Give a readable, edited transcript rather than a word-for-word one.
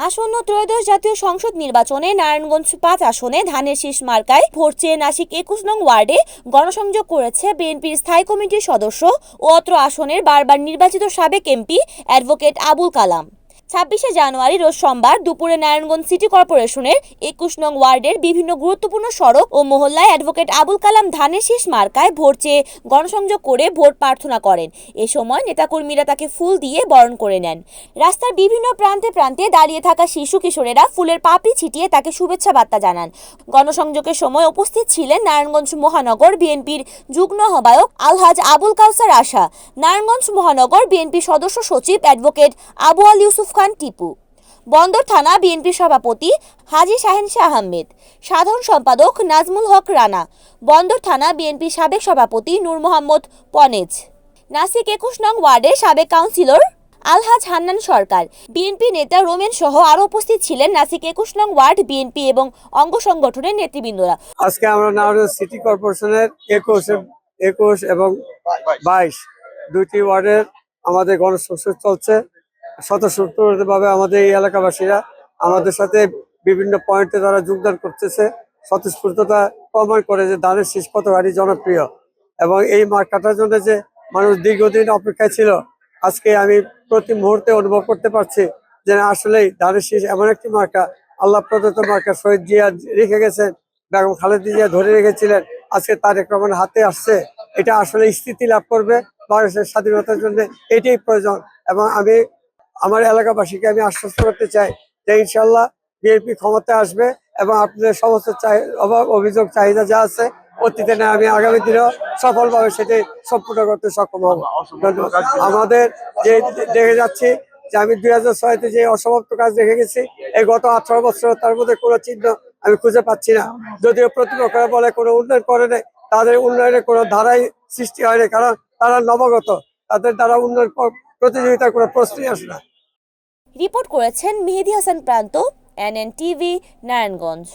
আসন্ন ত্রয়োদশ জাতীয় সংসদ নির্বাচনে নারায়ণগঞ্জ ৫ আসনে ধানের শীষ মার্কায় ভোট চেয়ে নাসিক ২১ নং ওয়ার্ডে গণসংযোগ করেছে বিএনপির স্থায়ী কমিটির সদস্য ও অত্র আসনের বারবার নির্বাচিত সাবেক এমপি অ্যাডভোকেট আবুল কালাম। ২৬শে জানুয়ারি রোজ সোমবার দুপুরে নারায়ণগঞ্জ সিটি কর্পোরেশনের ২১ নং ওয়ার্ডের বিভিন্ন গুরুত্বপূর্ণ সড়ক ও মহল্লায় অ্যাডভোকেট আবুল কালাম ধানের শীষ মার্কায় ভোট চেয়ে গণসংযোগ করে ভোট প্রার্থনা করেন। এ সময় নেতাকর্মীরা তাকে ফুল দিয়ে বরণ করে নেন। রাস্তার বিভিন্ন প্রান্তে প্রান্তে দাঁড়িয়ে থাকা শিশু কিশোরেরা ফুলের পাপড়ি ছিটিয়ে তাকে শুভেচ্ছা বার্তা জানান। গণসংযোগের সময় উপস্থিত ছিলেন নারায়ণগঞ্জ মহানগর বিএনপির যুগ্ম আহ্বায়ক আলহাজ আবুল কাউসার আশা, নারায়ণগঞ্জ মহানগর বিএনপির সদস্য সচিব অ্যাডভোকেট আবু আল ইউসুফ খান টিপু, বন্দর থানা বিএনপির সভাপতি হাজী শাহিন শাহ আহমেদ, সাধারণ সম্পাদক নাজমুল হক রানা, বন্দর থানা বিএনপির সাবেক সভাপতি নূর মোহাম্মদ পনেজ, নাসিক ২১ নং ওয়ার্ডের সাবেক কাউন্সিলর আলহাজ হান্নান সরকার, বিএনপি নেতা রোমেন সহ আরও উপস্থিত ছিলেন নাসিক ২১ নং ওয়ার্ড বিএনপি এবং অঙ্গ সংগঠনের নেতৃবৃন্দরা। আজকে আমরা নারায়ণগঞ্জ সিটি কর্পোরেশনের ২১ এবং ২২ দুইটি ওয়ার্ডের আমাদের গণসংযোগ চলছে। স্বতঃস্ফূর্তভাবে আমাদের এই এলাকাবাসীরা আমাদের সাথে বিভিন্ন পয়েন্টে তারা যোগদান করতেছে। স্বতঃস্ফূর্ততা প্রমাণ করে যে ধানের শীষ কতখানি জনপ্রিয় এবং এই মার্কাটার জন্য যে মানুষ দীর্ঘদিন অপেক্ষায় ছিল, আজকে আমি প্রতি মুহূর্তে অনুভব করতে পারছি যে আসলেই ধানের শীষ এমন একটি মার্কা, আল্লাহ প্রদত্ত মার্কা। শহীদ জিয়া রেখে গেছেন, বেগম খালেদা জিয়া ধরে রেখেছিলেন, আজকে তারেক রহমানের হাতে আসছে। এটা আসলে স্থিতি লাভ করবে বাংলাদেশের স্বাধীনতার জন্য, এটাই প্রয়োজন। এবং আমি আমার এলাকাবাসীকে আমি আশ্বস্ত করতে চাই যে ইনশাল্লাহ বিএনপি ক্ষমতায় আসবে এবং আপনাদের সমস্ত অভাব অভিযোগ চাহিদা যা আছে অতীতে না আমি আগামী দিনেও সফলভাবে সেটি সম্পূর্ণ করতে সক্ষম হব। আমাদের যে দেখে যাচ্ছি যে আমি ২০০৬-তে যে অসমাপ্ত কাজ দেখে গেছি, এই গত ১৮ বছর তার মধ্যে কোনো চিহ্ন আমি খুঁজে পাচ্ছি না। যদিও প্রতিপক্ষরা বলে কোনো উন্নয়ন করে নেই, তাদের উন্নয়নের কোনো ধারাই সৃষ্টি হয়নি, কারণ তারা নবাগত, তাদের দ্বারা উন্নয়ন প্রতিযোগিতার কোনো প্রশ্নই আসে না। রিপোর্ট করেছেন মেহেদী হাসান প্রান্ত, NN টিভি, নারায়ণগঞ্জ।